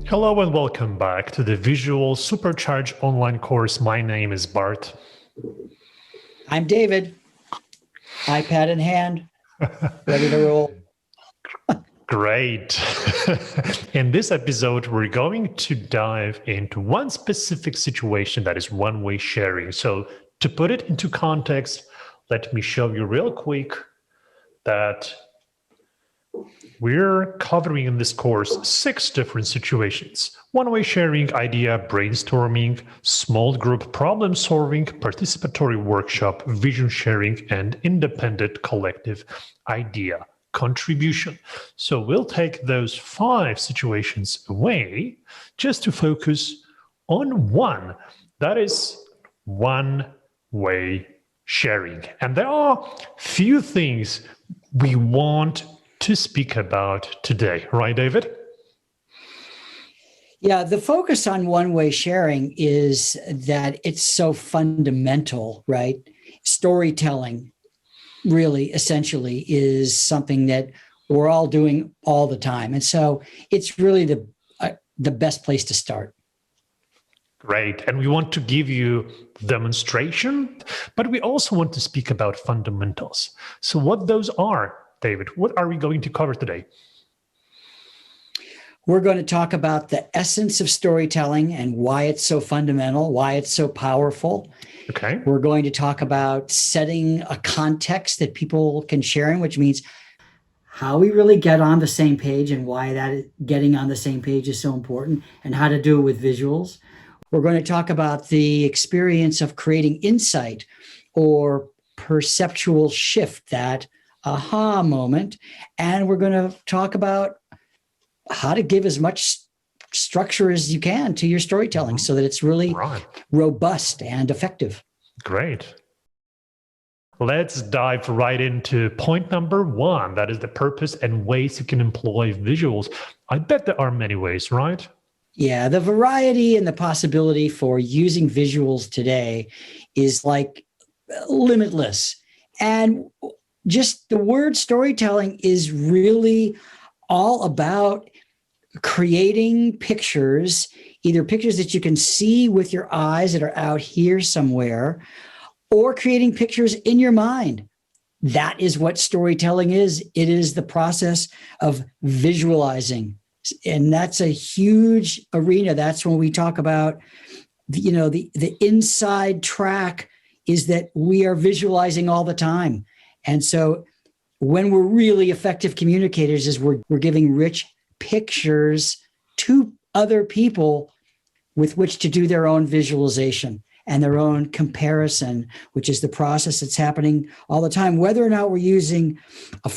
Hello and welcome back to the Visual Supercharge online course. My name is Bart. I'm David, iPad in hand, ready to roll. Great. In this episode, we're going to dive into one specific situation that is one-way sharing. So to put it into context, let me show you real quick that we're covering in this course 6 different situations: one-way sharing, idea brainstorming, small group problem solving, participatory workshop, vision sharing, and independent collective idea contribution. So we'll take those 5 situations away just to focus on one, that is one-way sharing. And there are few things we want to speak about today, right, David? Yeah, the focus on one-way sharing is that it's so fundamental, right? Storytelling really essentially is something that we're all doing all the time. And so it's really the best place to start. Great. And we want to give you demonstration, but we also want to speak about fundamentals. So what those are, David, what are we going to cover today? We're going to talk about the essence of storytelling and why it's so fundamental, why it's so powerful. Okay. We're going to talk about setting a context that people can share in, which means how we really get on the same page and why that getting on the same page is so important, and how to do it with visuals. We're going to talk about the experience of creating insight or perceptual shift, that aha moment. And we're going to talk about how to give as much structure as you can to your storytelling so that it's really robust and effective. Great. Let's dive right into point number 1. That is the purpose and ways you can employ visuals. I bet there are many ways, right? Yeah, the variety and the possibility for using visuals today is like limitless. And just the word storytelling is really all about creating pictures, either pictures that you can see with your eyes that are out here somewhere, or creating pictures in your mind. That is what storytelling is. It is the process of visualizing. And that's a huge arena. That's when we talk about, the inside track is that we are visualizing all the time. And so when we're really effective communicators is we're giving rich pictures to other people with which to do their own visualization and their own comparison, which is the process that's happening all the time, whether or not we're using a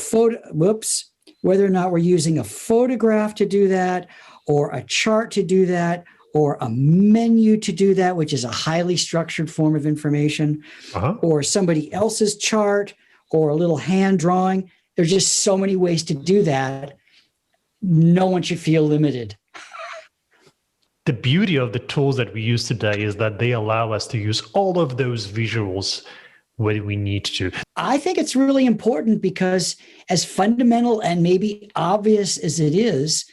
whether or not we're using a photograph to do that, or a chart to do that, or a menu to do that, which is a highly structured form of information, or somebody else's chart, or a little hand drawing. There's just so many ways to do that. No one should feel limited. The beauty of the tools that we use today is that they allow us to use all of those visuals when we need to. I think it's really important because, as fundamental and maybe obvious as it is,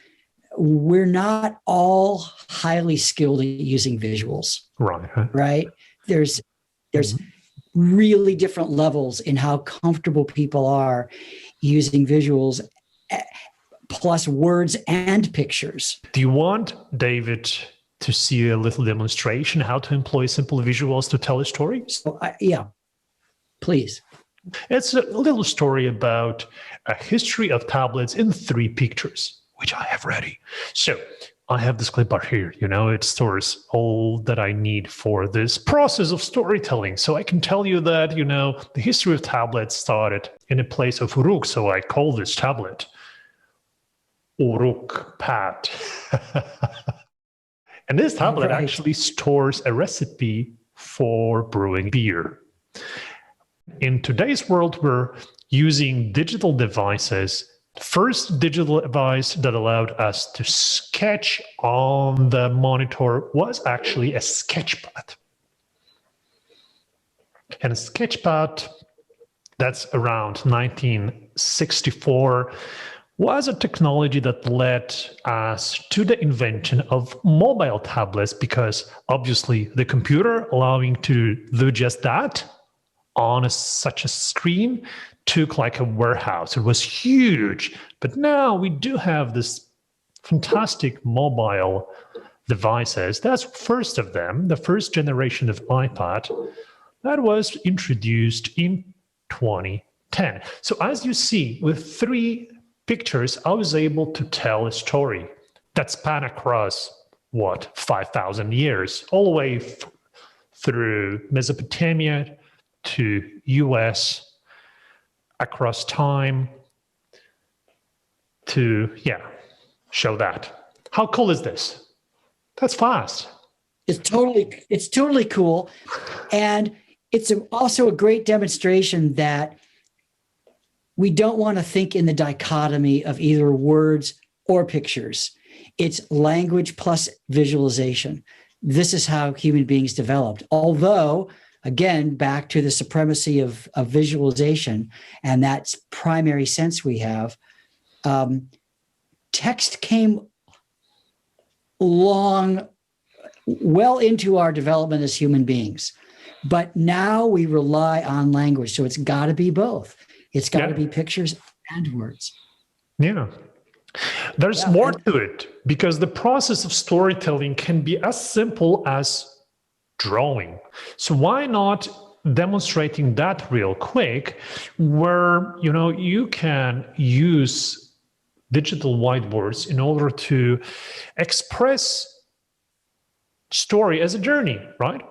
we're not all highly skilled at using visuals. Right? There's really different levels in how comfortable people are using visuals, plus words and pictures. Do you want David to see a little demonstration how to employ simple visuals to tell a story? So, yeah, please. It's a little story about a history of tablets in 3 pictures, which I have ready. So I have this clipboard here, it stores all that I need for this process of storytelling. So I can tell you that, the history of tablets started in a place of Uruk. So I call this tablet Uruk Pad. And this tablet actually stores a recipe for brewing beer. In today's world, we're using digital devices. The first digital device that allowed us to sketch on the monitor was actually a sketchpad. And a sketchpad, that's around 1964, was a technology that led us to the invention of mobile tablets, because obviously the computer allowing to do just that on such a screen took like a warehouse. It was huge. But now we do have this fantastic mobile devices. That's first of them, the first generation of iPad that was introduced in 2010. So as you see, with 3 pictures, I was able to tell a story that span across, 5,000 years, all the way through Mesopotamia to US, across time, to, show that. How cool is this? That's fast. It's totally cool. And it's also a great demonstration that we don't want to think in the dichotomy of either words or pictures. It's language plus visualization. This is how human beings developed. Although, again, back to the supremacy of visualization and that primary sense we have, text came well into our development as human beings. But now we rely on language. So it's got to be both. It's got to be pictures and words. Yeah. There's more to it, because the process of storytelling can be as simple as drawing. So why not demonstrating that real quick, where you can use digital whiteboards in order to express story as a journey, right?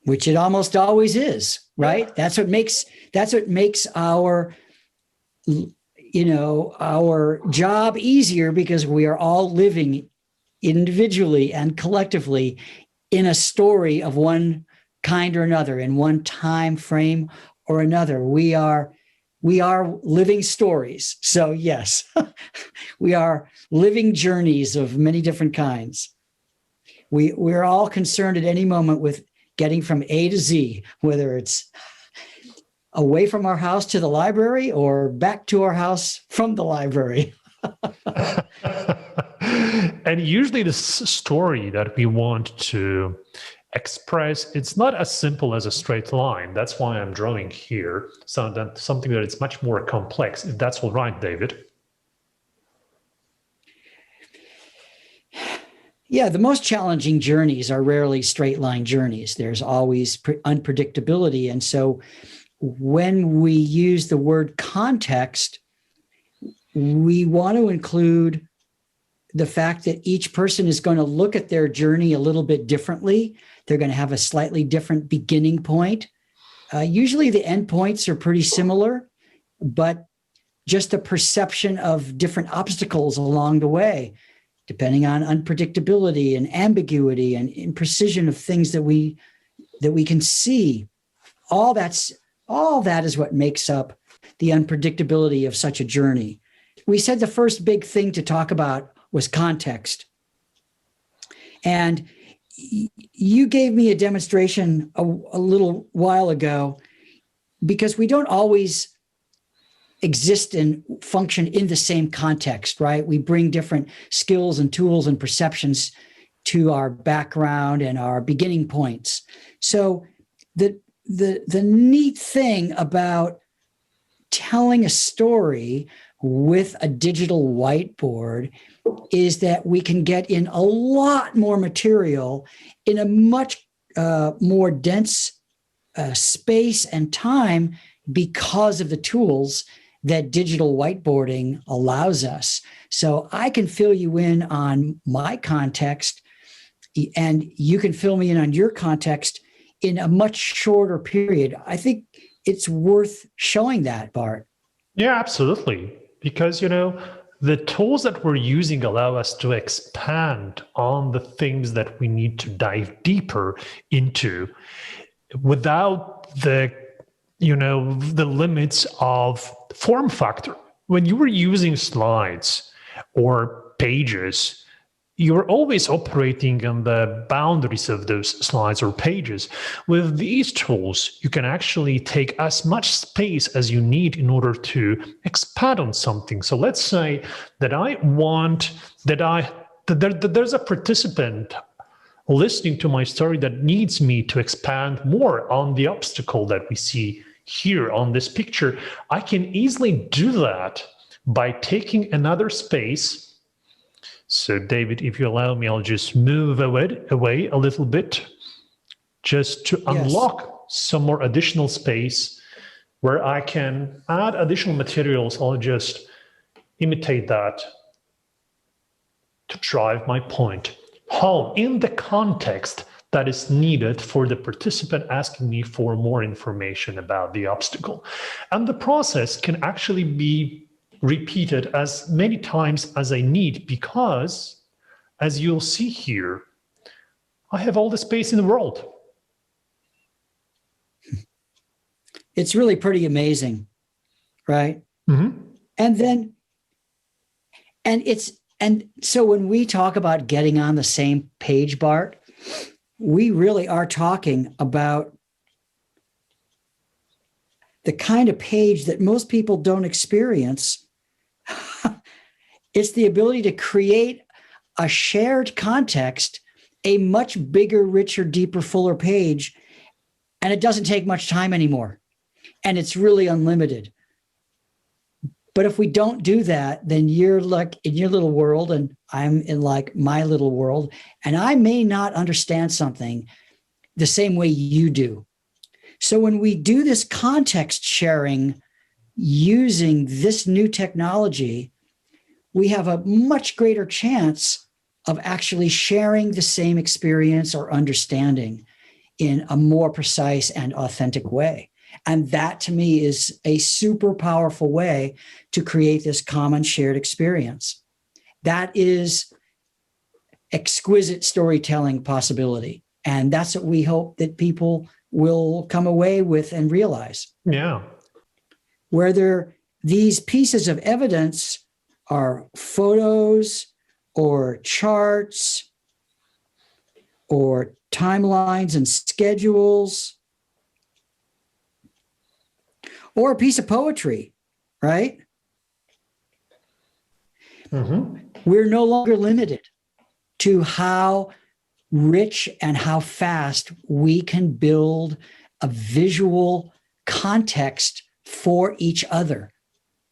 Which it almost always is, right? Yeah. That's what makes our our job easier, because we are all living individually and collectively in a story of one kind or another, in one time frame or another. We are living stories. So yes, we are living journeys of many different kinds. We're all concerned at any moment with getting from A to Z, whether it's away from our house to the library or back to our house from the library. And usually the story that we want to express, it's not as simple as a straight line. That's why I'm drawing here. So that's something that is much more complex, if that's all right, David. Yeah, the most challenging journeys are rarely straight line journeys. There's always unpredictability. And so when we use the word context, we want to include the fact that each person is going to look at their journey a little bit differently. They're going to have a slightly different beginning point. Usually the end points are pretty similar, but just the perception of different obstacles along the way, depending on unpredictability and ambiguity and imprecision of things that we can see. All that is what makes up the unpredictability of such a journey. We said the first big thing to talk about was context. And you gave me a demonstration a little while ago, because we don't always exist and function in the same context, right? We bring different skills and tools and perceptions to our background and our beginning points. So the neat thing about telling a story with a digital whiteboard is that we can get in a lot more material in a much more dense space and time, because of the tools that digital whiteboarding allows us. So I can fill you in on my context, and you can fill me in on your context in a much shorter period. I think it's worth showing that, Bart. Yeah, absolutely. Because, the tools that we're using allow us to expand on the things that we need to dive deeper into without the limits of form factor. When you were using slides or pages, you're always operating on the boundaries of those slides or pages. With these tools, you can actually take as much space as you need in order to expand on something. So let's say that there's a participant listening to my story that needs me to expand more on the obstacle that we see here on this picture. I can easily do that by taking another space. So David, if you allow me, I'll just move away a little bit just to unlock some more additional space where I can add additional materials. I'll just imitate that to drive my point home in the context that is needed for the participant asking me for more information about the obstacle. And the process can actually be repeated as many times as I need, because as you'll see here, I have all the space in the world. It's really pretty amazing, right? Mm-hmm. And so when we talk about getting on the same page, Bart, we really are talking about the kind of page that most people don't experience. It's the ability to create a shared context, a much bigger, richer, deeper, fuller page, and it doesn't take much time anymore. And it's really unlimited. But if we don't do that, then you're like in your little world and I'm in like my little world, and I may not understand something the same way you do. So when we do this context sharing using this new technology, we have a much greater chance of actually sharing the same experience or understanding in a more precise and authentic way. And that to me is a super powerful way to create this common shared experience. That is exquisite storytelling possibility. And that's what we hope that people will come away with and realize. Yeah. Whether these pieces of evidence are photos or charts or timelines and schedules or a piece of poetry, right? Mm-hmm. We're no longer limited to how rich and how fast we can build a visual context for each other.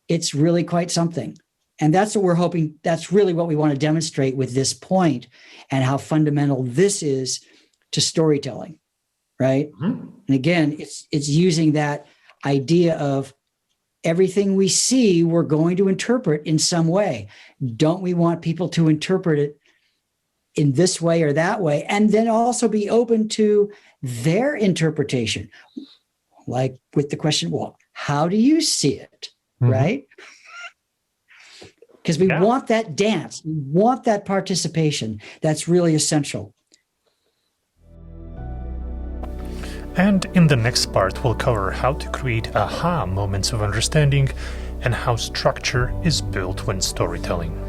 It's really quite something. And that's what we're hoping, that's really what we want to demonstrate with this point and how fundamental this is to storytelling, right? Mm-hmm. And again, it's using that idea of everything we see, we're going to interpret in some way. Don't we want people to interpret it in this way or that way? And then also be open to their interpretation. Like with the question, well, how do you see it, mm-hmm. right? Because we want that dance, we want that participation. That's really essential. And in the next part, we'll cover how to create aha moments of understanding and how structure is built when storytelling.